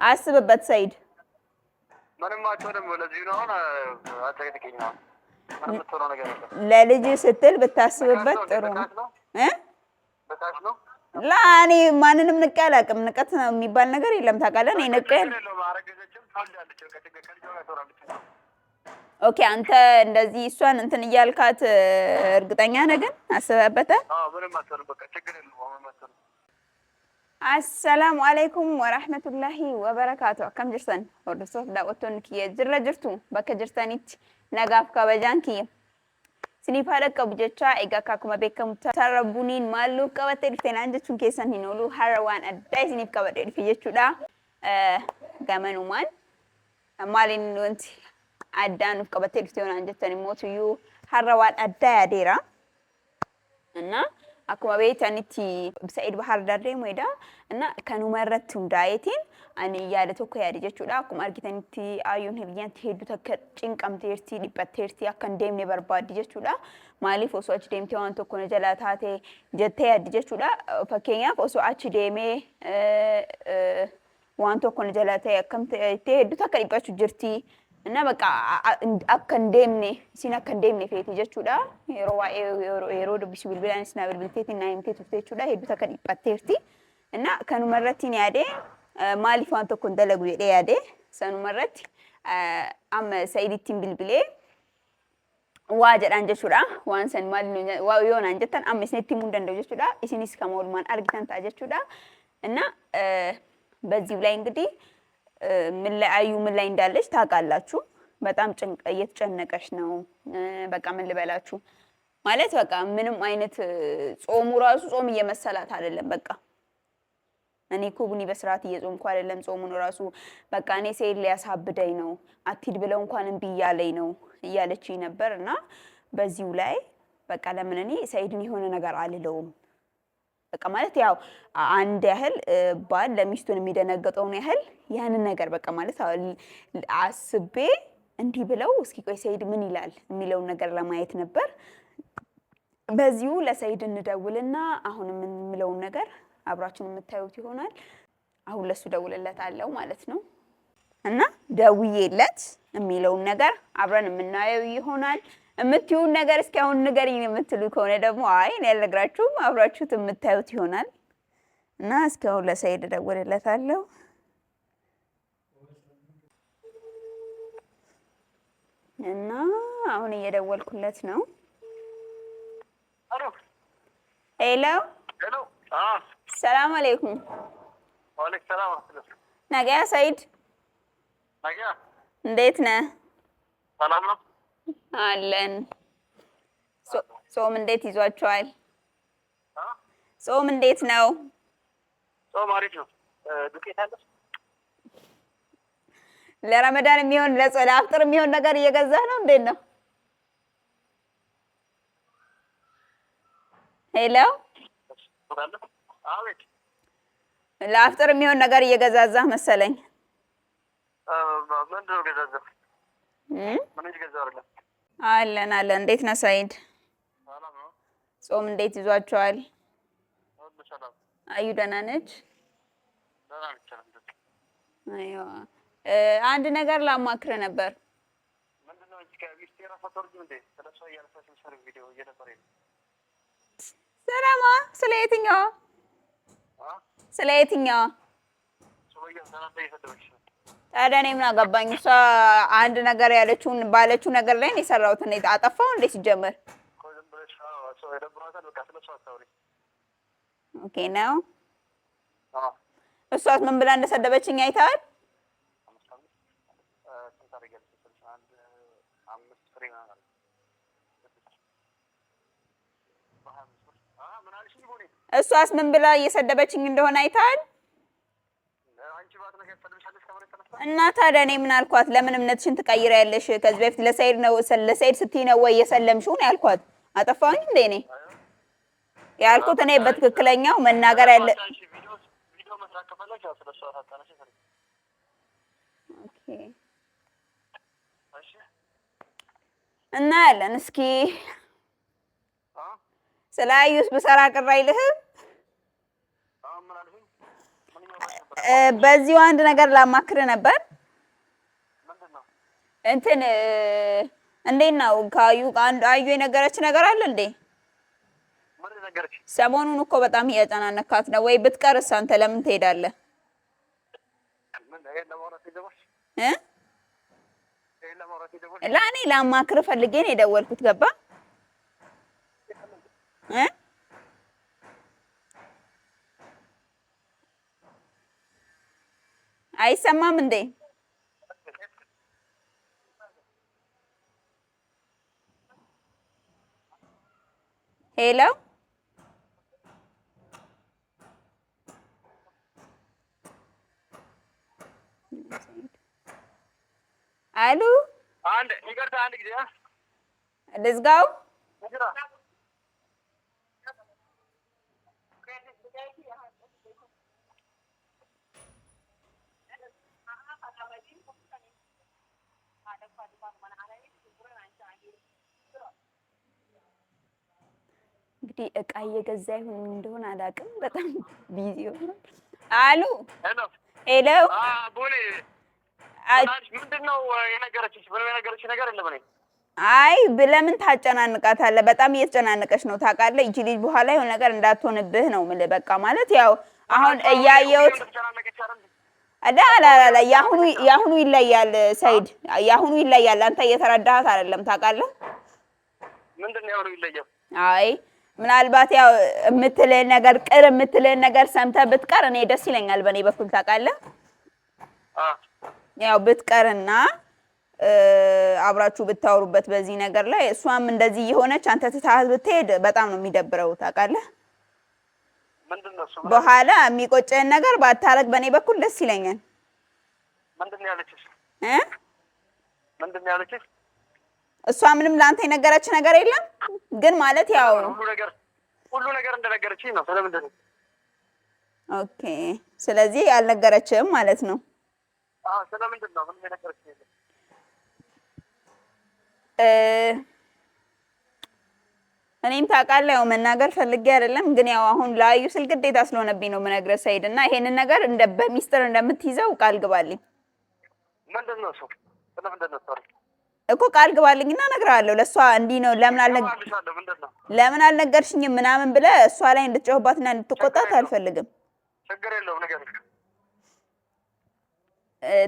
አስብበት ሰይድ። ምንም አትሆንም። ለዚህ ነው አሁን አጨቅጭቅኝ ነው ምንም የምትሆነው ነገር የለም። ለልጅ ስትል ብታስብበት ጥሩ ነው። በታች ነው ላኔ ማንንም ንቄ አላውቅም። ንቀት የሚባል ነገር የለም ታውቃለህ። እኔ ንቄ ኦኬ። አንተ እንደዚህ እሷን እንትን እያልካት እርግጠኛ ነህ ግን አስበህበታል? አዎ ምንም አትሆንም። በቃ ችግር የለውም። አሰላሙ አለይኩም ወራህመቱላሂ ወበረካቱ። አከም ጅርተን ወርዶሶት ዳወቶን ኪየ ጅራ ጅርቱ በከ ጅርተኒት ነጋፍ ከበጃን ኪየ ስኒፋ ደቀቡ ጀቻ ኤጋ ካኩማ ቤከሙታ ተረቡኒን ማሉ ቀበቴ ድፍቴን አንጀቹን ኬሰን ሂኖሉ ሀረዋን አዳይ ስኒፍ ቀበቴ ድፍ ጀቹዳ ገመኑማን ማሊን ወንቲ አዳን ቀበቴ ድፍቴን አንጀተን ሞቱዩ ሀረዋን አዳይ አዴራ እና akkuma beekanitti Sa'iid Bahar Darree mo'edha እና kanumarratti hundaa'eetiin ani yaada tokko yaade jechuudha akkuma argitanitti aayyoon hiriyyatti hedduu takka cinqamteerti dhiphatteerti akka hin deemne barbaaddi jechuudha maaliif osoo achi deemtee waan tokko na jalaa taate jettee yaaddi jechuudha fakkeenyaaf osoo achi deemee waan tokko na jalaa ta'e akkam ta'e hedduu takka dhiphachuu jirti እና በቃ akka hin deemne isin akka hin deemne feeti jechuudha yeroo dubbisi bilbilaan isna bilbilteetiin naa himtee turte jechuudha hedduu takka dhiphatteerti እና kanumarratti ni yaade maaliif waan tokko hin dalagu jedhee yaade sanumarratti amma Sa'iidittiin bilbilee waa jedhaan jechuudha waan san maali yoo naan jettan amma isinitti himuu hin danda'u jechuudha isinis kama walumaan argitan ta'a jechuudha እና በዚህ ላይ እንግዲህ ምን ላይ አዩ ምን ላይ እንዳለች ታውቃላችሁ በጣም ጭንቀ እየተጨነቀሽ ነው በቃ ምን ልበላችሁ ማለት በቃ ምንም አይነት ጾሙ ራሱ ጾም እየመሰላት አይደለም በቃ እኔ እኮ ቡኒ በስርዓት እየጾምኩ አይደለም ጾሙን ራሱ በቃ እኔ ሰይድ ሊያሳብደኝ ነው አትሂድ ብለው እንኳን እምቢ እያለኝ ነው እያለችኝ ነበርና በዚሁ ላይ በቃ ለምን እኔ ሰይድን የሆነ ነገር አልለውም በቃ ማለት ያው አንድ ያህል ባል ለሚስቱን የሚደነገጠው ነው ያህል ያንን ነገር በቃ ማለት አስቤ እንዲህ ብለው እስኪ ቆይ ሰይድ ምን ይላል የሚለው ነገር ለማየት ነበር በዚሁ ለሰይድ እንደውልና አሁን የምንለው ነገር አብራችን የምታዩት ይሆናል አሁን ለሱ ደውልለታለሁ ማለት ነው እና ደውዬለት የሚለው ነገር አብረን የምናየው ይሆናል የምትዩን ነገር እስኪ አሁን ንገሪኝ የምትሉ ከሆነ ደግሞ አይ እኔ አልነግራችሁም አብራችሁት የምታዩት ይሆናል እና እስኪ አሁን ለሰይድ ደውልለታለሁ እና አሁን እየደወልኩለት ነው ሄሎ ሰላም አለይኩም ወአለይኩም ሰላም ነገያ ሰይድ ነገያ እንዴት ነህ ሰላም ነው አለን ጾም እንዴት ይዟቸዋል ጾም እንዴት ነው ጾም አሪፍ ነው ዱቄት አለ ለረመዳን የሚሆን ለአፍጥር የሚሆን ነገር እየገዛህ ነው እንዴት ነው ሄሎ አቤት ለአፍጥር የሚሆን ነገር እየገዛዛህ መሰለኝ ምንድነው ገዛዛህ ምን ይገዛው አይደለም አለን እንዴት ነህ ሰይድ ሰላም ነው ጾም እንዴት ይዟቸዋል ሁሉ ሰላም አዩ ደህና ነች ደህና ነች አይዋ አንድ ነገር ላማክር ነበር ምንድነው እዚህ ከሚስቴራ ፈቶርጅ እንዴ ስለሷ ያለፈች ሰር ቪዲዮ እየነበረ ነው ስለየትኛው ሱበያ ሰላም ይፈደውሽ ታዲያ እኔ ምን አገባኝ እሷ አንድ ነገር ያለችውን ባለችው ነገር ላይ ነው የሰራሁት እኔ አጠፋው እንዴ ሲጀመር ኦኬ ነው እሷስ ምን ብላ እንደሰደበችኝ አይተሃል እሷስ ምን ብላ እየሰደበችኝ እንደሆነ አይተሃል እና ታዲያ እኔ ምን አልኳት ለምን እምነትሽን ትቀይሪያለሽ ከዚህ በፊት ለሰይድ ስትይ ነው ወይ የሰለምሽው ነው ያልኳት አጠፋሁኝ እንዴ እኔ ያልኩት እኔ በትክክለኛው መናገር ያለ ቪዲዮ መስራት ከፈለግሽ ስለሷ ታጣነሽ ኦኬ እሺ እና ያለን እስኪ ስላዩስ በሰራ ቅር አይልህም በዚሁ አንድ ነገር ላማክር ነበር። ምንድን ነው? እንትን እንዴት ነው ከአዩ አዩ የነገረች ነገር አለ እንዴ? ምን ነገረች? ሰሞኑን እኮ በጣም እያጨናነካት ነው። ወይ ብትቀርስ አንተ ለምን ትሄዳለህ? ለእኔ ላማክር ፈልጌ ነው የደወልኩት። ገባ? አይሰማም እንዴ? ሄሎ አሉ አንድ ይቅርታ፣ አንድ ጊዜ ልዝጋው። እንግዲህ እቃ እየገዛ ይሁን እንደሆነ አላውቅም። በጣም ቢዚ ሆኗል። አሉ ሄሎ ቦሌ ምንድነው የነገረችሽ? ምንም የነገረችሽ ነገር የለም። እኔ አይ ለምን ታጨናንቃታለህ? በጣም እየተጨናነቀች ነው ታውቃለህ። ይቺ ልጅ በኋላ የሆነ ነገር እንዳትሆንብህ ነው የምልህ። በቃ ማለት ያው አሁን እያየሁት አላ ያሁኑ ይለያል ሰይድ፣ ያሁኑ ይለያል። አንተ እየተረዳሃት አይደለም ታውቃለህ። ምንድነው ያሁኑ ይለያል? አይ ምናልባት ያው የምትልህን ነገር የምትልህን ነገር ሰምተህ ብትቀር እኔ ደስ ይለኛል በእኔ በኩል ታውቃለህ። ያው ብትቀርና አብራችሁ ብታወሩበት በዚህ ነገር ላይ እሷም እንደዚህ የሆነች አንተ ትተሃት ብትሄድ በጣም ነው የሚደብረው ታውቃለህ። ምንድነው እሱ? በኋላ የሚቆጨን ነገር ባታረግ በእኔ በኩል ደስ ይለኛል። ምንድነው ያለችሽ? ምንድነው ያለችሽ? እሷ ምንም ለአንተ የነገረች ነገር የለም ግን ማለት ያው ሁሉ ነገር እንደነገረችኝ ነው። ስለምንድን ነው? ኦኬ ስለዚህ አልነገረችህም ማለት ነው። ስለምንድን ነው? ምንም የነገረችኝ የለም። እኔም ታውቃለህ ያው መናገር ፈልጌ አይደለም ግን ያው አሁን ላዩ ስል ግዴታ ስለሆነብኝ ነው የምነግርህ ሰይድ፣ እና ይሄንን ነገር በሚስጥር እንደምትይዘው ቃል ግባልኝ። ምንድን ነው እሱ? ስለምንድን ነው እኮ ቃል ግባልኝና እነግርሃለሁ። ለእሷ እንዲህ ነው ለምን አልነገርሽኝም ምናምን ብለህ እሷ ላይ እንድትጮህባትና እንድትቆጣት አልፈልግም። ችግር የለውም ነገር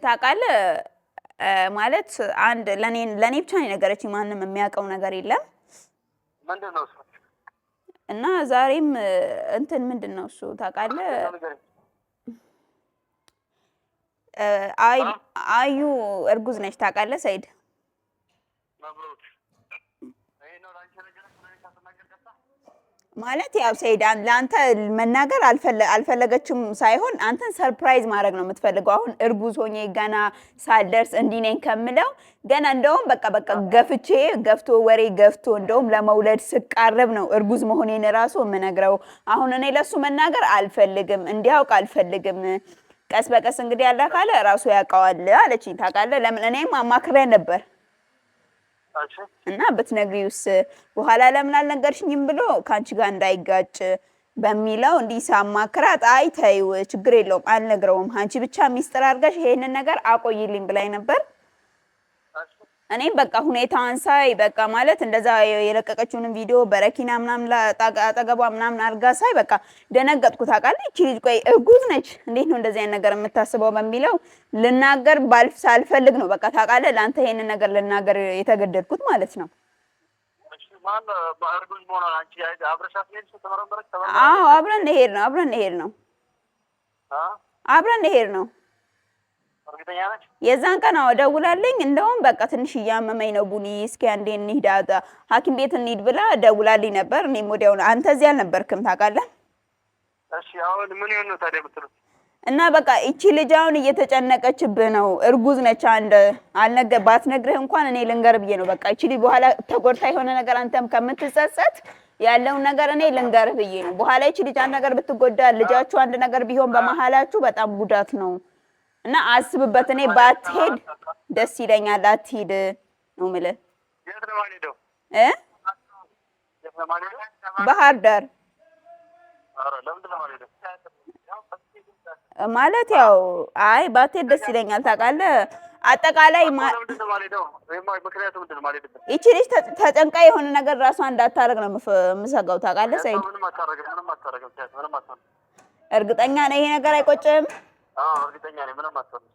ታውቃለህ ማለት አንድ ለኔ ብቻ ነው የነገረችኝ፣ ማንም የሚያውቀው ነገር የለም። ምንድን ነው እሱ? እና ዛሬም እንትን ምንድን ነው እሱ ታውቃለህ አዩ እርጉዝ ነች ታውቃለህ ሰይድ። ማለት ያው ሰይድ ለአንተ መናገር አልፈለገችም ሳይሆን አንተን ሰርፕራይዝ ማድረግ ነው የምትፈልገው። አሁን እርጉዝ ሆኜ ገና ሳልደርስ እንዲህ ነኝ ከምለው ገና እንደውም በቃ ገፍቶ ወሬ ገፍቶ እንደውም ለመውለድ ስቃረብ ነው እርጉዝ መሆኔን ራሱ የምነግረው። አሁን እኔ ለሱ መናገር አልፈልግም፣ እንዲያውቅ አልፈልግም። ቀስ በቀስ እንግዲህ ያለ ካለ ራሱ ያውቀዋል አለችኝ ታውቃለህ። ለምን እኔም አማክሬ ነበር እና ብትነግሪውስ በኋላ ለምን አልነገርሽኝም ብሎ ከአንቺ ጋር እንዳይጋጭ በሚለው እንዲህ ሳማክራት አይ ተይው ችግር የለውም አልነግረውም፣ አንቺ ብቻ ሚስጥር አድርገሽ ይሄንን ነገር አቆይልኝ ብላኝ ነበር። እኔም በቃ ሁኔታዋን ሳይ በቃ ማለት እንደዛ የለቀቀችውን ቪዲዮ በረኪና ምናምን አጠገቧ ምናምን አድርጋ ሳይ በቃ ደነገጥኩ ታውቃለህ። እቺ ልጅ ቆይ እርጉዝ ነች እንዴት ነው እንደዚህ አይነት ነገር የምታስበው በሚለው ልናገር ሳልፈልግ ነው በቃ ታውቃለህ ለአንተ ይሄንን ነገር ልናገር የተገደድኩት ማለት ነው። አዎ አብረን እንሄድ ነው የዛን ቀን ደውላልኝ። እንደውም በቃ ትንሽ እያመመኝ ነው ቡኒ እስኪ አንዴ እንሂድ ሐኪም ቤት እንሂድ ብላ ደውላልኝ ነበር። እኔም ወዲያው አንተ እዚህ አልነበርክም ታውቃለህ። እሺ አሁን ምን ይሆን ነው ታዲያ የምትሉት? እና በቃ እቺ ልጅ አሁን እየተጨነቀችብህ ነው፣ እርጉዝ ነች። ባትነግርህ እንኳን እኔ ልንገር ብዬ ነው። በቃ እቺ ልጅ በኋላ ተጎድታ የሆነ ነገር አንተም ከምትጸጸት ያለውን ነገር እኔ ልንገርህ ብዬ ነው። በኋላ እቺ ልጅ አንድ ነገር ብትጎዳ ልጃችሁ አንድ ነገር ቢሆን በመሀላችሁ በጣም ጉዳት ነው እና አስብበት። እኔ ባትሄድ ደስ ይለኛል። አትሂድ ነው የምልህ። ባህር ዳር ማለት ያው አይ ባትሄድ ደስ ይለኛል ታውቃለህ። አጠቃላይ ይቺ ልጅ ተጨንቃ የሆነ ነገር ራሷን እንዳታረግ ነው የምሰጋው ታውቃለህ ሰይድ። እርግጠኛ ነህ ይሄ ነገር አይቆጭም? እርግጠኛ ነኝ ምንም አትሆንም።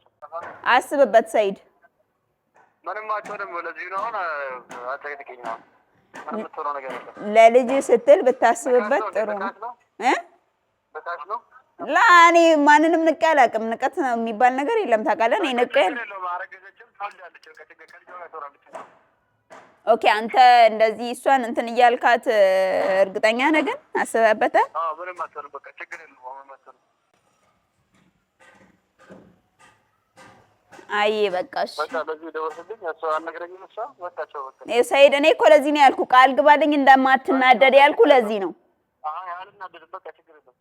አስብበት ሰይድ። ምንም አትሆንም። ለዚህ ነው አሁን አጨቅጭቅኝ ነው ምንም የምትሆነው ነገር የለም። ለልጅ ስትል ብታስብበት ጥሩ ነው እ በታች ነው ላኔ ማንንም ንቄ አላውቅም። ንቀት ነው የሚባል ነገር የለም ታውቃለህ። እኔ ንቄ ኦኬ አንተ እንደዚህ እሷን እንትን እያልካት እርግጠኛ ነህ ግን አስበህበታል? አዎ ምንም አትሆንም። በቃ ችግር የለውም። አሁን አትሆንም። አይ በቃሽ በቃ ለዚህ ደወልልኝ። እሷ አልነገረኝም። እሷ ወጣቸው በቃ ሰይድ እኔ እኮ ለዚህ ነው ያልኩህ። ቃል ግባልኝ እንደማትናደድ ያልኩህ ለዚህ ነው። አይ አልናደድም። በቃ ችግር የለውም።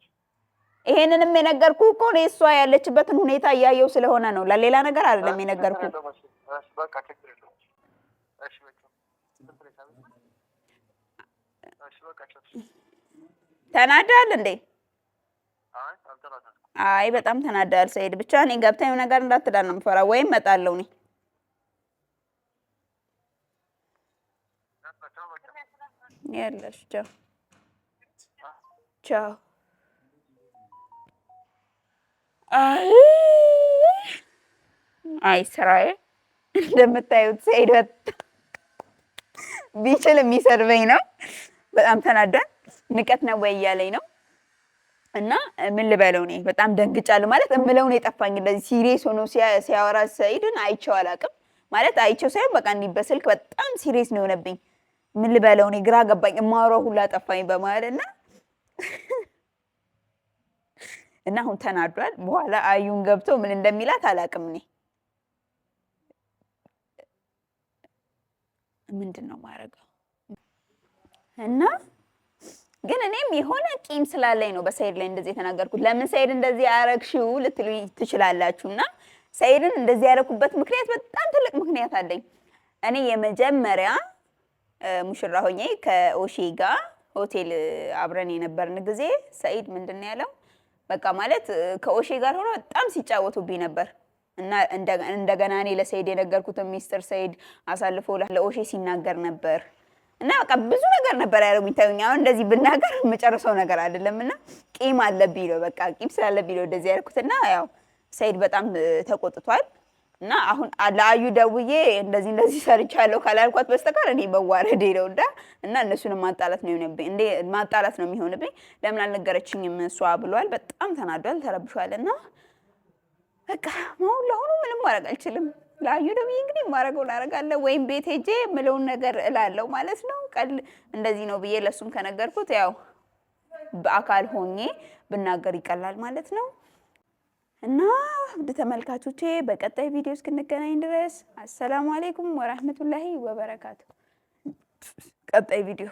ይሄንንም የነገርኩህ እኮ እኔ እሷ ያለችበትን ሁኔታ እያየሁ ስለሆነ ነው። ለሌላ ነገር አይደለም የነገርኩህ። በቃ ችግር የለውም። እሺ በቃ ተናዳል እንዴ? አይ አልተናደድኩም። አይ በጣም ተናዳል ሰይድ። ብቻ እኔ ገብተህ ነገር እንዳትዳር ነው የምፈራው። ወይም እመጣለሁ እኔ ያለሽ ቻው ቻው። አይ ስራዬ እንደምታዩት ሰይድ ቢችል የሚሰርበኝ ነው። በጣም ተናዷል። ንቀት ነው ወይ እያለኝ ነው። እና ምን ልበለው እኔ በጣም ደንግጫለሁ። ማለት እምለውን የጠፋኝ እንደዚህ ሲሪየስ ሆኖ ሲያወራ ሰይድን አይቼው አላውቅም። ማለት አይቼው ሳይሆን በቃ እንዲህ በስልክ በጣም ሲሪየስ ነው የሆነብኝ። ምን ልበለው እኔ ግራ ገባኝ። እማወራው ሁላ ጠፋኝ በማለት እና አሁን ተናዷል። በኋላ አዩን ገብቶ ምን እንደሚላት አላውቅም። እኔ ምንድን ነው ማረገው? እና ግን እኔም የሆነ ቂም ስላለኝ ነው በሰይድ ላይ እንደዚህ የተናገርኩት። ለምን ሰይድ እንደዚህ ያረግሽው ልትሉኝ ትችላላችሁና ሰይድን እንደዚህ ያረኩበት ምክንያት በጣም ትልቅ ምክንያት አለኝ። እኔ የመጀመሪያ ሙሽራ ሆኜ ከኦሼ ጋር ሆቴል አብረን የነበርን ጊዜ ሰይድ ምንድን ነው ያለው? በቃ ማለት ከኦሼ ጋር ሆኖ በጣም ሲጫወቱብኝ ነበር እና እንደገና እኔ ለሰይድ የነገርኩትን ሚስጥር ሰይድ አሳልፎ ለኦሼ ሲናገር ነበር እና በቃ ብዙ ነገር ነበር ያለው። የሚታዩኝ አሁን እንደዚህ ብናገር የምጨርሰው ነገር አይደለምና ቂም አለብኝ ነው በቃ ቂም ስላለብኝ ነው እንደዚህ ያልኩትና ያው ሰይድ በጣም ተቆጥቷል። እና አሁን ለአዩ ደውዬ እንደዚህ ሰርቻለሁ ካላልኳት በስተቀር እኔ መዋረዴ ነው እና እነሱንም ማጣላት ነው የሚሆንብኝ። ማጣላት ነው የሚሆንብኝ። ለምን አልነገረችኝም እሷ ብሏል። በጣም ተናዷል፣ ተረብሿልና በቃ ለአሁኑ ምንም ማድረግ አልችልም። ለአዩ ደውዬ እንግዲህ ማድረገው ላደርጋለሁ ወይም ቤት ሄጄ የምለውን ነገር እላለሁ ማለት ነው። ቀል እንደዚህ ነው ብዬ ለሱም ከነገርኩት ያው በአካል ሆኜ ብናገር ይቀላል ማለት ነው። እና ውድ ተመልካቾቼ በቀጣይ ቪዲዮ እስክንገናኝ ድረስ አሰላሙ አለይኩም ወራህመቱላሂ ወበረካቱ። ቀጣይ ቪዲዮ